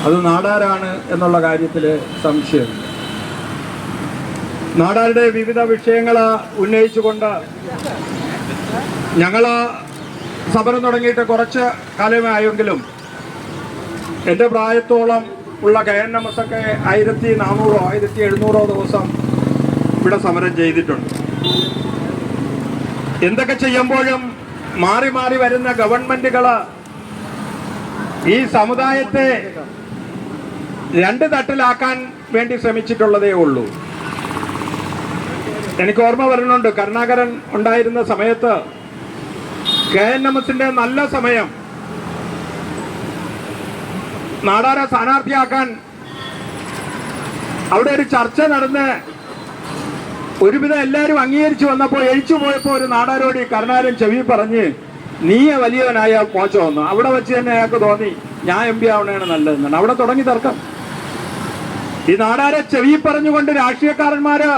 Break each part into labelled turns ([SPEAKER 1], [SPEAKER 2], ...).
[SPEAKER 1] അത് നാടാരാണ് എന്നുള്ള കാര്യത്തിൽ സംശയമില്ല. നാടാരുടെ വിവിധ വിഷയങ്ങൾ ഉന്നയിച്ചുകൊണ്ട് ഞങ്ങൾ സമരം തുടങ്ങിയിട്ട് കുറച്ച് കാലമായെങ്കിലും എൻ്റെ പ്രായത്തോളം ഉള്ള KNMS ഒക്കെ 1400 1700 ദിവസം ഇവിടെ സമരം ചെയ്തിട്ടുണ്ട്. എന്തൊക്കെ ചെയ്യുമ്പോഴും മാറി മാറി വരുന്ന ഗവൺമെന്റുകൾ ഈ സമുദായത്തെ രണ്ട് തട്ടിലാക്കാൻ വേണ്ടി ശ്രമിച്ചിട്ടുള്ളതേ ഉള്ളൂ. എനിക്ക് ഓർമ്മ വരുന്നുണ്ട്, കരുണാകരൻ ഉണ്ടായിരുന്ന സമയത്ത് KNMSന്റെ നല്ല സമയം നാടാരെ സ്ഥാനാർത്ഥിയാക്കാൻ അവിടെ ഒരു ചർച്ച നടന്ന് ഒരുവിധം എല്ലാവരും അംഗീകരിച്ചു വന്നപ്പോൾ എഴിച്ചു പോയപ്പോൾ ഒരു നാടാരോട് കരുണാകരൻ ചെവി പറഞ്ഞ് നീ വലിയവനായ മോശം വന്നു. അവിടെ വെച്ച് തന്നെ അയാൾക്ക് തോന്നി ഞാൻ MP ആവണേണ് നല്ലതെന്നാണ്. അവിടെ തുടങ്ങി തർക്കം. ഈ നാടാരെ ചെവി പറഞ്ഞുകൊണ്ട് രാഷ്ട്രീയക്കാരന്മാര്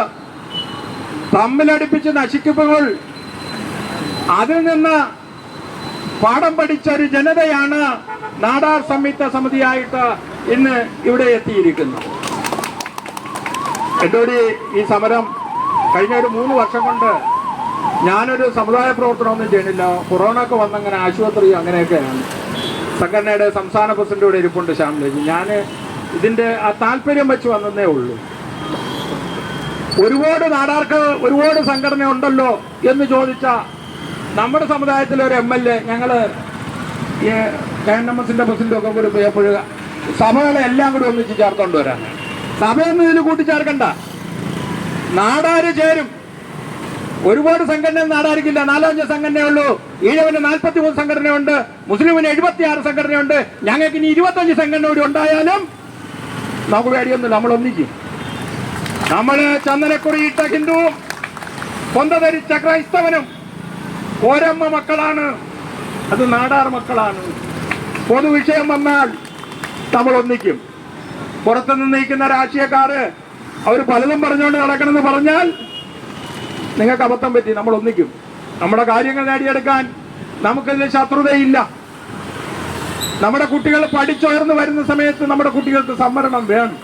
[SPEAKER 1] തമ്മിലടിപ്പിച്ച് നശിക്കുമ്പോൾ അതിൽ നിന്ന് പാഠം പഠിച്ച ഒരു ജനതയാണ് നാടാർ സംയുക്ത സമിതിയായിട്ട് ഇന്ന് ഇവിടെ എത്തിയിരിക്കുന്നത്. എന്നോട് ഈ സമരം കഴിഞ്ഞ ഒരു 3 വർഷം കൊണ്ട് ഞാനൊരു സമുദായ പ്രവർത്തനമൊന്നും ചെയ്യണില്ല. കൊറോണ ഒക്കെ വന്നങ്ങനെ ആശുപത്രി അങ്ങനെയൊക്കെയാണ്. സംഘടനയുടെ സംസ്ഥാന പ്രസിഡന്റ് ഇവിടെ ഇരിപ്പുണ്ട്, ശ്യാമിലേക്ക്. ഞാൻ ഇതിൻ്റെ ആ താല്പര്യം വെച്ച് വന്നതേ ഉള്ളൂ. ഒരുപാട് നാടാർക്ക് ഒരുപാട് സംഘടന ഉണ്ടല്ലോ എന്ന് ചോദിച്ച നമ്മുടെ സമുദായത്തിലെ ഒരു MLA ഞങ്ങൾ KNMSന്റെ പ്രസിഡന്റൊക്കെ കൂടി പോയപ്പോൾ സഭകളെ എല്ലാം കൂടി ഒന്നിച്ച് ചേർത്തോണ്ട് വരാൻ. സഭയൊന്നും ഇതിൽ കൂട്ടിച്ചേർക്കണ്ട, നാടാര് ചേരും. ഒരുപാട് സംഘടന നാടാർക്കില്ല, 4-5 സംഘടനയുള്ളൂ. ഈഴവന് 43 സംഘടനയുണ്ട്, മുസ്ലിമിന് 76 സംഘടനയുണ്ട്. ഞങ്ങൾക്ക് ഇനി 25 സംഘടന കൂടി ഉണ്ടായാലും നമുക്ക് പേടിയൊന്നുമില്ല, നമ്മൾ ഒന്നിക്കും. നമ്മൾ ചന്ദനക്കുറിയിട്ട ഹിന്ദുവും കൊന്ത ധരിച്ച ക്രൈസ്തവനും ഓരമ്മ മക്കളാണ്, അത് നാടാർ മക്കളാണ്. പൊതുവിഷയം വന്നാൽ നമ്മൾ ഒന്നിക്കും. പുറത്തുനിന്ന് നയിക്കുന്ന രാഷ്ട്രീയക്കാര് അവർ പലതും പറഞ്ഞുകൊണ്ട് നടക്കണമെന്ന് പറഞ്ഞാൽ നിങ്ങൾക്ക് അബദ്ധം പറ്റി. നമ്മൾ ഒന്നിക്കും. നമ്മുടെ കാര്യങ്ങൾ നേടിയെടുക്കാൻ നമുക്കതിൽ ശത്രുതയില്ല. നമ്മുടെ കുട്ടികൾ പഠിച്ചുയർന്നു വരുന്ന സമയത്ത് നമ്മുടെ കുട്ടികൾക്ക് സംവരണം വേണം.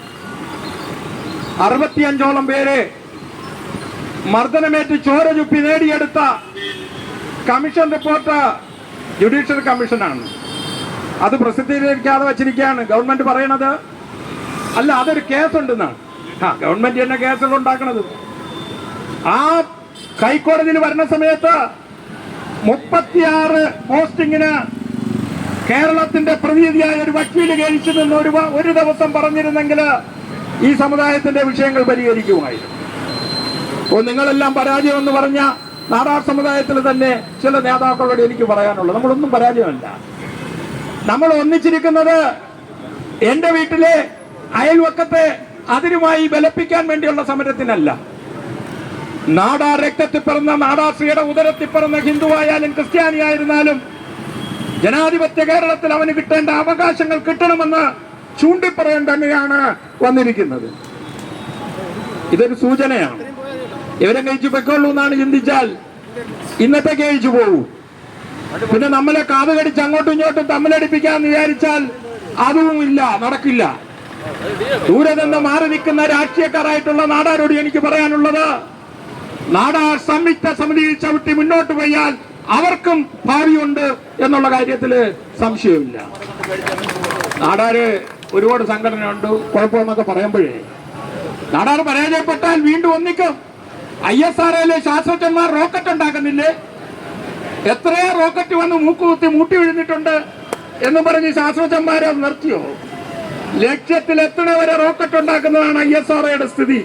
[SPEAKER 1] 65ഓളം പേരെ മർദ്ദനമേറ്റ് ചോര ചുപ്പി നേടിയെടുത്ത കമ്മീഷൻ റിപ്പോർട്ട് ജുഡീഷ്യൽ കമ്മീഷനാണ്. അത് പ്രസിദ്ധീകരിക്കാതെ വച്ചിരിക്കുകയാണ്. ഗവൺമെന്റ് പറയണത് അല്ല, അതൊരു കേസുണ്ടെന്നാണ്. ഗവൺമെന്റ് തന്നെ കേസുകൾ ഉണ്ടാക്കണത്. ആ ഹൈക്കോടതിയിൽ വരുന്ന സമയത്ത് 36 പോസ്റ്റിങ്ങിന് കേരളത്തിന്റെ പ്രതിനിധിയായ ഒരു വക്കീൽ കഴിച്ചു നിന്ന് ഒരു ദിവസം പറഞ്ഞിരുന്നെങ്കിൽ ഈ സമുദായത്തിന്റെ വിഷയങ്ങൾ പരിഹരിക്കുമായിരുന്നു. നിങ്ങളെല്ലാം പരാജയം എന്ന് പറഞ്ഞ നാടാർ സമുദായത്തിൽ തന്നെ ചില നേതാക്കളോട് എനിക്ക് പറയാനുള്ളത്, നമ്മളൊന്നും പരാജയമല്ല. നമ്മൾ ഒന്നിച്ചിരിക്കുന്നത് എന്റെ വീട്ടിലെ അയൽവക്കത്തെ അതിരുമായി ബലപ്പിക്കാൻ വേണ്ടിയുള്ള സമരത്തിനല്ല. നാടാർ രക്തത്തിൽ പിറന്ന, നാടാർ സ്ത്രീയുടെ ഉദരത്തിൽ പിറന്ന ഹിന്ദുവായാലും ക്രിസ്ത്യാനിയായിരുന്നാലും ജനാധിപത്യ കേരളത്തിൽ അവന് കിട്ടേണ്ട അവകാശങ്ങൾ കിട്ടണമെന്ന് ചൂണ്ടിപ്പറയാൻ തന്നെയാണ് വന്നിരിക്കുന്നത്. ഇതൊരു സൂചനയാണ്. ഇവരെ കഴിച്ചു പൊയ്ക്കൊള്ളൂ എന്നാണ് ചിന്തിച്ചാൽ ഇന്നത്തെ കഴിച്ചു പോകൂ. പിന്നെ നമ്മളെ കാത് കടിച്ച് അങ്ങോട്ടും ഇങ്ങോട്ടും തമ്മിലടിപ്പിക്കാന്ന് വിചാരിച്ചാൽ അതും ഇല്ല, നടക്കില്ല. ദൂരെ നിന്ന് മാറി നിൽക്കുന്ന രാഷ്ട്രീയക്കാരായിട്ടുള്ള നാടാരോട് എനിക്ക് പറയാനുള്ളത്, നാടാർ സംയുക്ത സമിതിയിൽ ചവിട്ടി മുന്നോട്ട് പോയാൽ അവർക്കും ഭാവിയുണ്ട് എന്നുള്ള കാര്യത്തിൽ സംശയമില്ല. നാടാര് ഒരുപാട് സംഘടനയുണ്ട്, കുഴപ്പമെന്നൊക്കെ പറയുമ്പോഴേ നാടാർ പരാജയപ്പെട്ടാൽ വീണ്ടും ഒന്നിക്കും. ISROയിലെ ശാസ്ത്രജ്ഞന്മാർ റോക്കറ്റ് ഉണ്ടാക്കുന്നില്ലേ? എത്രയോ റോക്കറ്റ് വന്ന് മൂക്കുകുത്തി മൂട്ടി വീഴുന്നിട്ടുണ്ട് എന്ന് പറഞ്ഞ് ശാസ്ത്രജ്ഞന്മാരെ നിർത്തിയോ? ലക്ഷ്യത്തിലെത്തണവരെ റോക്കറ്റ് ഉണ്ടാക്കുന്നതാണ് ISROയുടെ സ്ഥിതി.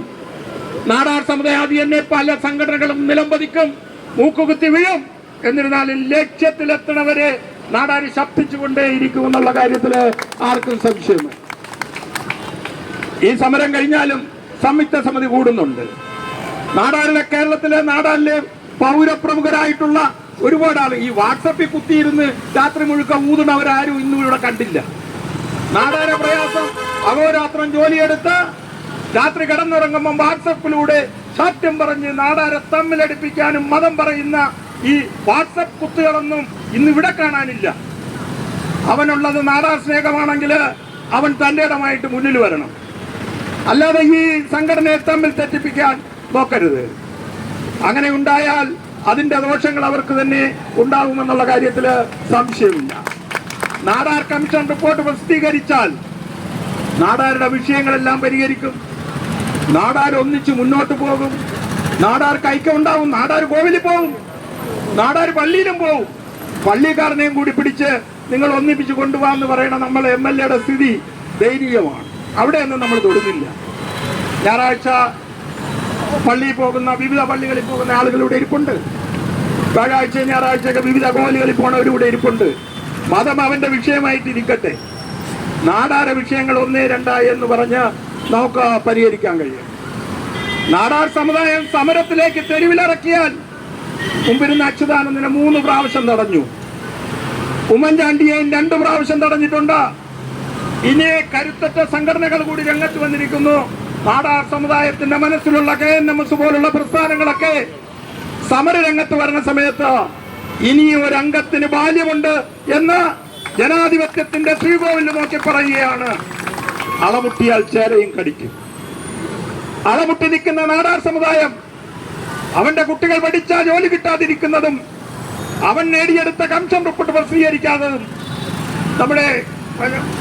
[SPEAKER 1] നാടാർ സമുദായം അത് തന്നെ പല സംഘടനകളും നിലംപതിക്കും, മൂക്കുകുത്തി വീഴും. എന്നിരുന്നാലും ലക്ഷ്യത്തിലെത്തണവരെ നാടാർ ശബ്ദിച്ചുകൊണ്ടേയിരിക്കും എന്നുള്ള കാര്യത്തിൽ ആർക്കും സംശയമില്ല. ഈ സമരം കഴിഞ്ഞാലും സംയുക്ത സമിതി കൂടുന്നുണ്ട്. നാടാറിലെ കേരളത്തിലെ നാടാറിലെ പൗരപ്രമുഖരായിട്ടുള്ള ഒരുപാട് ആൾ ഈ വാട്സപ്പിൽ കുത്തിയിരുന്ന് രാത്രി മുഴുക്കം ഊതുന്നവരാരും ഇന്നും ഇവിടെ കണ്ടില്ല. നാടാരെ പ്രയാസം അഹോരാത്രം ജോലിയെടുത്ത് രാത്രി കിടന്നുറങ്ങുമ്പോൾ വാട്സപ്പിലൂടെ സത്യം പറഞ്ഞ് നാടാരെ തമ്മിലടിപ്പിക്കാനും മതം പറയുന്ന ഈ വാട്സപ്പ് കുത്തുകളൊന്നും ഇന്ന് ഇവിടെ കാണാനില്ല. അവനുള്ളത് നാടാർ സ്നേഹമാണെങ്കിൽ അവൻ തൻ്റെ ഇടമായിട്ട് മുന്നിൽ വരണം. അല്ലാതെ ഈ സംഘടനയെ തമ്മിൽ തെറ്റിപ്പിക്കാൻ നോക്കരുത്. അങ്ങനെ ഉണ്ടായാൽ അതിന്റെ ദോഷങ്ങൾ അവർക്ക് തന്നെ ഉണ്ടാകുമെന്നുള്ള കാര്യത്തിൽ സംശയമില്ല. നാടാർ കമ്മീഷൻ റിപ്പോർട്ട് പ്രസിദ്ധീകരിച്ചാൽ നാടാരുടെ വിഷയങ്ങളെല്ലാം പരിഹരിക്കും. നാടാർ ഒന്നിച്ച് മുന്നോട്ട് പോകും. നാടാർക്ക് ഐക്യമുണ്ടാവും. നാടാർ കോവിലിൽ പോകും, നാടാർ പള്ളിയിലും പോകും. പള്ളിക്കാരനെയും കൂടി പിടിച്ച് നിങ്ങൾ ഒന്നിപ്പിച്ച് കൊണ്ടുപോകാന്ന് പറയണ നമ്മളെ MLA സ്ഥിതി ദയനീയമാണ്. അവിടെയൊന്നും നമ്മൾ തൊടുന്നില്ല. ഞായറാഴ്ച പള്ളിയിൽ പോകുന്ന, വിവിധ പള്ളികളിൽ പോകുന്ന ആളുകൾ ഇവിടെ ഇരിപ്പുണ്ട്. വ്യാഴാഴ്ച ഞായറാഴ്ചയൊക്കെ വിവിധ കോവിലുകളിൽ പോണവരിവിടെ ഇരിപ്പുണ്ട്. മതം അവന്റെ വിഷയമായിട്ടിരിക്കട്ടെ. നാടാര വിഷയങ്ങൾ 1, 2 എന്ന് പറഞ്ഞ് നമുക്ക് പരിഹരിക്കാൻ കഴിയും. നാടാർ സമുദായം സമരത്തിലേക്ക് തെരുവിലിറക്കിയാൽ മുമ്പിരുന്ന അച്യുതാനന്ദനെ 3 പ്രാവശ്യം തടഞ്ഞു. ഉമ്മൻചാണ്ടിയെയും 2 പ്രാവശ്യം തടഞ്ഞിട്ടുണ്ട്. ഇനി കരുത്തറ്റ സംഘടനകൾ കൂടി രംഗത്ത് വന്നിരിക്കുന്നു. നാടാർ സമുദായത്തിന്റെ മനസ്സിലുള്ള KNMS പോലുള്ള പ്രസ്ഥാനങ്ങളൊക്കെ സമരരംഗത്ത് വരുന്ന സമയത്ത് ഇനി ഒരു അംഗത്തിന് ബാല്യമുണ്ട് എന്ന് ജനാധിപത്യത്തിന്റെ ശ്രീകോവിൽ നോക്കി പറയുകയാണ്. അളമുട്ടിയാൽ ചേരയും കടിക്കും. അളമുട്ടി നിൽക്കുന്ന നാടാർ സമുദായം അവന്റെ കുട്ടികൾ പഠിച്ചാൽ ജോലി കിട്ടാതിരിക്കുന്നതും അവൻ നേടിയെടുത്ത കമ്മീഷൻ റിപ്പോർട്ട് പ്രസിദ്ധീകരിക്കാത്തതും നമ്മുടെ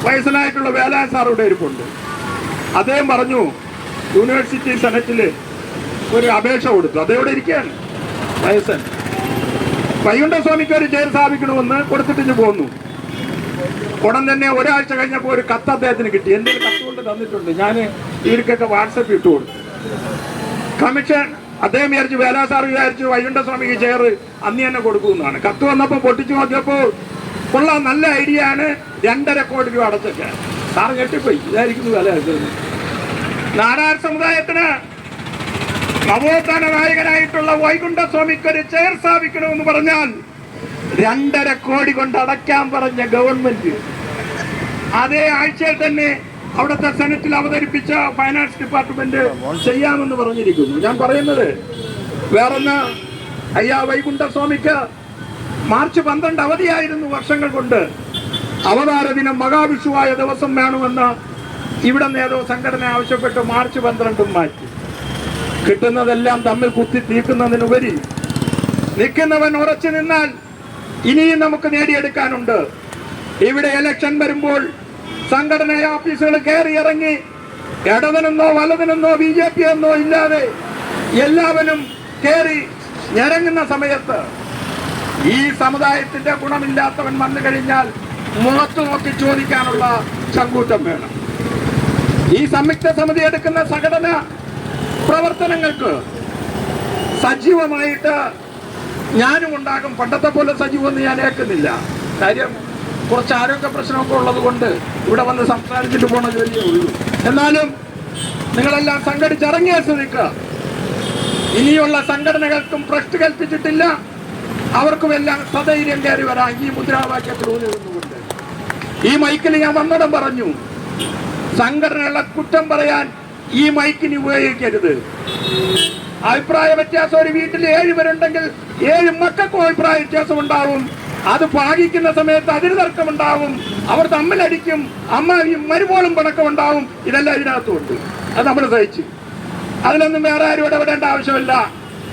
[SPEAKER 1] വയസ്സനായിട്ടുള്ള വേലാൻ സാറുടെ ഇരിപ്പുണ്ട്. അദ്ദേഹം പറഞ്ഞു യൂണിവേഴ്സിറ്റി സെനറ്റിൽ ഒരു അപേക്ഷ കൊടുത്തു. അതേവിടെ ഇരിക്കുകയാണ് വയസ്സൻ. വൈകുണ്ഠസ്വാമിക്ക് ഒരു ചെയർ സ്ഥാപിക്കണമെന്ന് കൊടുത്തിട്ട് പോന്നു. ഉടൻ തന്നെ ഒരാഴ്ച കഴിഞ്ഞപ്പോൾ ഒരു കത്ത് അദ്ദേഹത്തിന് കിട്ടി. എന്തെങ്കിലും കത്ത് കൊണ്ട് തന്നിട്ടുണ്ട്. ഞാൻ ഇവർക്കൊക്കെ വാട്സപ്പ് ഇട്ടു കൊടുത്തു. കമ്മീഷൻ അദ്ദേഹം വിചാരിച്ചു, വേലാ സാർ വിചാരിച്ചു വൈകുണ്ഠസ്വാമിക്ക് ചെയർ അന്ന് തന്നെ കൊടുക്കുമെന്നാണ്. കത്ത് വന്നപ്പോൾ പൊട്ടിച്ചു നോക്കിയപ്പോൾ കൊള്ളാം, നല്ല ഐഡിയ ആണ്, 2.5 കോടി രൂപ അടച്ചൊക്കെ. സാർ ഞെട്ടിപ്പോയി. ഇതായിരിക്കുന്നു വില. നാടാർ സമുദായത്തിന് നവോത്ഥാന നായകനായിട്ടുള്ള വൈകുണ്ഠസ്വാമിക്ക് ഒരു ചെയർ സ്ഥാപിക്കണമെന്ന് പറഞ്ഞാൽ 2.5 കോടി കൊണ്ട് അടയ്ക്കാൻ പറഞ്ഞ ഗവൺമെന്റ് അതേ ആഴ്ചയിൽ തന്നെ അവിടുത്തെ സെനറ്റിൽ അവതരിപ്പിച്ച ഫൈനാൻസ് ഡിപ്പാർട്ട്മെന്റ് ചെയ്യാമെന്ന് പറഞ്ഞിരിക്കുന്നു. ഞാൻ പറയുന്നത് വേറൊന്ന്, അയ്യാ വൈകുണ്ഠസ്വാമിക്ക് മാർച്ച് 12 അവധിയായിരുന്നു വർഷങ്ങൾ കൊണ്ട്. അവതാര ദിനം മഹാവിഷുവായ ദിവസം വേണമെന്ന് ഇവിടെ നേതോ സംഘടന ആവശ്യപ്പെട്ട് മാർച്ച് 12 മാറ്റി. കിട്ടുന്നതെല്ലാം തമ്മിൽ കുത്തി തീക്കുന്നതിനുപരി നിൽക്കുന്നവൻ ഉറച്ചു നിന്നാൽ ഇനിയും നമുക്ക് നേടിയെടുക്കാനുണ്ട്. ഇവിടെ ഇലക്ഷൻ വരുമ്പോൾ സംഘടന ഓഫീസുകൾ കയറി ഇറങ്ങി ഇടതിനെന്നോ വലതിനെന്നോ BJP എന്നോ ഇല്ലാതെ എല്ലാവരും കയറി ഞരങ്ങുന്ന സമയത്ത് ഈ സമുദായത്തിന്റെ ഗുണമില്ലാത്തവൻ വന്നു കഴിഞ്ഞാൽ മുഖത്ത് നോക്കി ചോദിക്കാനുള്ള ചങ്കൂറ്റം വേണം. ഈ സംയുക്ത സമിതി എടുക്കുന്ന സംഘടന പ്രവർത്തനങ്ങൾക്ക് സജീവമായിട്ട് ഞാനും ഉണ്ടാകും. പണ്ടത്തെ പോലെ സജീവമൊന്നും ഞാൻ ഏൽക്കുന്നില്ല. കാര്യം കുറച്ച് ആരോഗ്യ പ്രശ്നമൊക്കെ ഉള്ളത് കൊണ്ട് ഇവിടെ വന്ന് സംസാരിച്ചിട്ട് പോണ ജോലിയേ ഉള്ളൂ. എന്നാലും നിങ്ങളെല്ലാം സംഘടിച്ചിറങ്ങിയ സ്ഥിതിക്ക് ഇനിയുള്ള സംഘടനകൾക്കും ഭ്രഷ്ട് കൽപ്പിച്ചിട്ടില്ല. അവർക്കുമെല്ലാം സധൈര്യം കയറി വരാം. ഈ മുദ്രാവാക്യത്തിൽ ഊന്നിരുന്നുകൊണ്ട് ഈ മൈക്കിൽ ഞാൻ വന്നിടം പറഞ്ഞു, സംഘടനകളെ കുറ്റം പറയാൻ ഈ മൈക്കിന് ഉപയോഗിക്കരുത്. അഭിപ്രായ വ്യത്യാസം ഒരു വീട്ടിൽ 7 പേരുണ്ടെങ്കിൽ 7 മക്കൾക്കും അഭിപ്രായ വ്യത്യാസം ഉണ്ടാവും. അത് പാകിക്കുന്ന സമയത്ത് അതിന് തർക്കമുണ്ടാവും. അവർ തമ്മിലടിക്കും. അമ്മയും മരുമോളും പിണക്കമുണ്ടാവും. ഇതെല്ലാം ഇതിനകത്തുണ്ട്. അത് നമ്മൾ സഹിച്ചു. അതിലൊന്നും വേറെ ആരും ഇടപെടേണ്ട ആവശ്യമില്ല.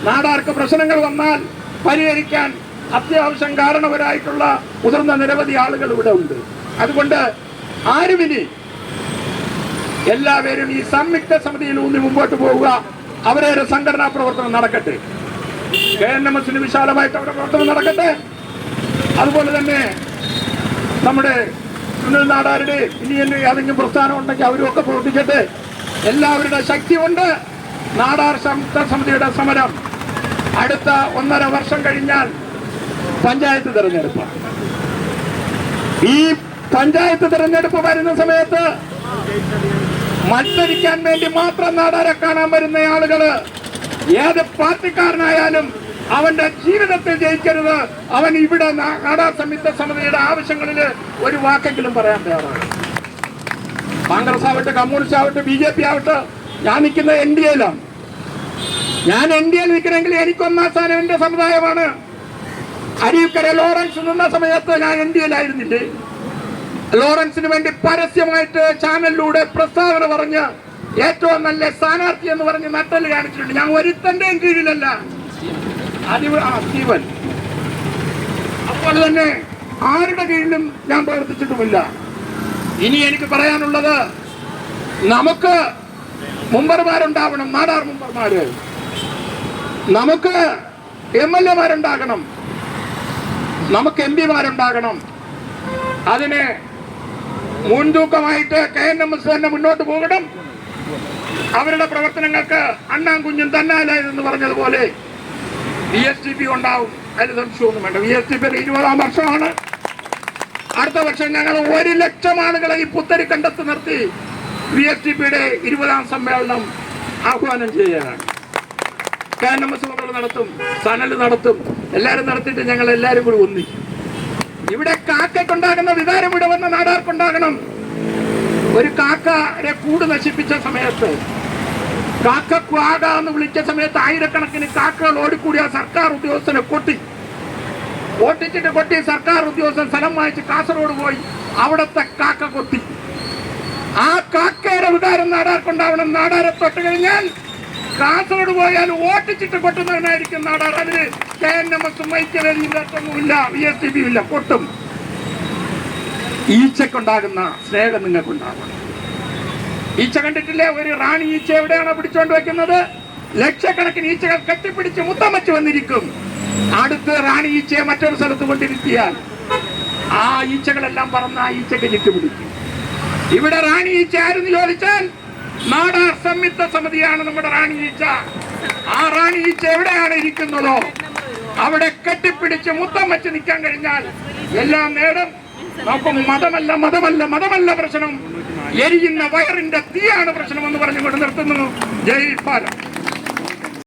[SPEAKER 1] നാടാർക്ക് പ്രശ്നങ്ങൾ വന്നാൽ പരിഹരിക്കാൻ അത്യാവശ്യം കാരണവരായിട്ടുള്ള മുതിർന്ന നിരവധി ആളുകൾ ഇവിടെ ഉണ്ട്. അതുകൊണ്ട് ആരുമിനി എല്ലാവരും ഈ സംയുക്ത സമിതിയിൽ ഊന്നി മുമ്പോട്ട് പോവുക. അവരുടെ സംഘടനാ പ്രവർത്തനം നടക്കട്ടെ. KNMSന് വിശാലമായിട്ട് അവരുടെ പ്രവർത്തനം നടക്കട്ടെ. അതുപോലെ തന്നെ നമ്മുടെ സുനിൽ നാടാരുടെ ഇനി ഏതെങ്കിലും പ്രസ്ഥാനം ഉണ്ടെങ്കിൽ അവരും ഒക്കെ പ്രവർത്തിക്കട്ടെ. എല്ലാവരുടെ ശക്തി കൊണ്ട് നാടാർ സംയുക്ത സമിതിയുടെ സമരം അടുത്ത 1.5 വർഷം കഴിഞ്ഞാൽ പഞ്ചായത്ത് തെരഞ്ഞെടുപ്പാണ്. ഈ പഞ്ചായത്ത് തെരഞ്ഞെടുപ്പ് വരുന്ന സമയത്ത് മത്സരിക്കാൻ വേണ്ടി മാത്രം നാടാരെ കാണാൻ വരുന്ന ആളുകള് ഏത് പാർട്ടിക്കാരനായാലും അവന്റെ ജീവിതത്തിൽ ജയിക്കരുത്. അവൻ ഇവിടെ നാടാർ സംയുക്ത സമിതിയുടെ ആവശ്യങ്ങളിൽ ഒരു വാക്കെങ്കിലും പറയാൻ തയ്യാറാണ്. കോൺഗ്രസ് ആവട്ടെ, കമ്മ്യൂണിസ്റ്റ് ആവട്ടെ, BJP ആവട്ടെ, ഞാൻ നിൽക്കുന്നത് NDAയിലാണ്. ഞാൻ NDAയിൽ നിൽക്കണമെങ്കിൽ എനിക്ക് 1-ാം സ്ഥാനം എന്റെ സമുദായമാണ്. അരീക്കര ലോറൻസ് നിന്ന സമയത്ത് ഞാൻ NDAയിലായിരുന്നില്ലേ? ലോറൻസിന് വേണ്ടി പരസ്യമായിട്ട് ചാനലിലൂടെ പ്രസ്താവന പറഞ്ഞ് ഏറ്റവും നല്ല സ്ഥാനാർത്ഥി എന്ന് പറഞ്ഞ് നട്ടല് കാണിച്ചിട്ടുണ്ട്. ഞാൻ ഒരുത്തന്റെയും കീഴിലല്ല, സ്റ്റീവൻ. അതുപോലെ തന്നെ ആരുടെ കീഴിലും ഞാൻ പ്രവർത്തിച്ചിട്ടുമില്ല. ഇനി എനിക്ക് പറയാനുള്ളത്, നമുക്ക് മുമ്പർമാരുണ്ടാവണം, നാടാർ മുമ്പർമാര്. നമുക്ക് MLA മാരുണ്ടാകണം, നമുക്ക് MP മാരുണ്ടാകണം. അതിന് മുൻതൂക്കമായിട്ട് KNMS തന്നെ മുന്നോട്ട് പോകണം. അവരുടെ പ്രവർത്തനങ്ങൾക്ക് അണ്ണാൻ കുഞ്ഞും തന്നാലായതെന്ന് പറഞ്ഞതുപോലെ VSTP ഉണ്ടാവും, അതിൽ സംശയമൊന്നും വേണ്ട. VSTP 20ാം വർഷമാണ്. അടുത്ത വർഷം ഞങ്ങൾ 1 ലക്ഷം ആളുകളെ ഈ പുത്തരിക്കണ്ടത്ത് നിർത്തി VSTPയുടെ 20ാം സമ്മേളനം ആഹ്വാനം ചെയ്യാനാണ്. KNMS നടത്തും, സനൽ നടത്തും, എല്ലാവരും നടത്തിയിട്ട് ഞങ്ങൾ എല്ലാവരും കൂടി ഒന്നിക്കും. ഇവിടെ കാക്കയ്ക്കുണ്ടാകുന്ന വികാരം ഇവിടെ വന്ന നാടാർക്കുണ്ടാകണം. ഒരു കാക്കയെ കൂട് നശിപ്പിച്ച സമയത്ത്, കാക്ക എന്ന് വിളിച്ച സമയത്ത് ആയിരക്കണക്കിന് കാക്കകൾ ഓടിക്കൂടിയ സർക്കാർ ഉദ്യോഗസ്ഥനെ കൊട്ടി സർക്കാർ ഉദ്യോഗസ്ഥൻ സ്ഥലം വാങ്ങിച്ച് കാസർഗോഡ് പോയി അവിടത്തെ കാക്ക കൊത്തി. ആ കാക്കയുടെ വികാരം നാടാർക്കുണ്ടാവണം. നാടാരെ തൊട്ട് കഴിഞ്ഞാൽ കാസർഗോഡ് പോയാൽ ഓട്ടിച്ചിട്ട് കൊട്ടുന്നവനായിരിക്കും നാടാർ. അതിന് KNMS ഐക്യവേദിയില്ല, VSTP ഇല്ല, കൊട്ടും. ഈച്ചക്കുണ്ടാകുന്ന സ്നേഹം നിങ്ങൾക്കുണ്ടാകണം. ഈച്ച കണ്ടിട്ടില്ലേ? ഒരു റാണി ഈച്ച എവിടെയാണോ പിടിച്ചോണ്ട് വെക്കുന്നത്? ലക്ഷക്കണക്കിന് ഈച്ചകൾ കെട്ടിപ്പിടിച്ച് മുത്തം വെച്ച് വന്നിരിക്കും. അടുത്ത് റാണി ഈച്ചയെ മറ്റൊരു സ്ഥലത്ത് കൊണ്ടിരുത്തിയാൽ ആ ഈച്ചകളെല്ലാം പറന്ന് ആ ഈച്ചക്ക് ചുറ്റുപിടിക്കും. ഇവിടെ റാണി ഈച്ച ആരെന്ന് ചോദിച്ചാൽ നാടാർ സംയുക്ത സമിതിയാണ് നമ്മുടെ റാണി ഈച്ച. ആ റാണി ഈച്ച എവിടെയാണ് ഇരിക്കുന്നതോ അവിടെ കെട്ടിപ്പിടിച്ച് മുത്തം വെച്ച് നിൽക്കാൻ കഴിഞ്ഞാൽ എല്ലാം നേടും. നമുക്ക് മതമല്ല പ്രശ്നം, എരിയുന്ന വയറിന്റെ തീയാണ് പ്രശ്നം എന്ന് പറഞ്ഞുകൊണ്ട് നിർത്തുന്നു. ജയ് ഭാരത്.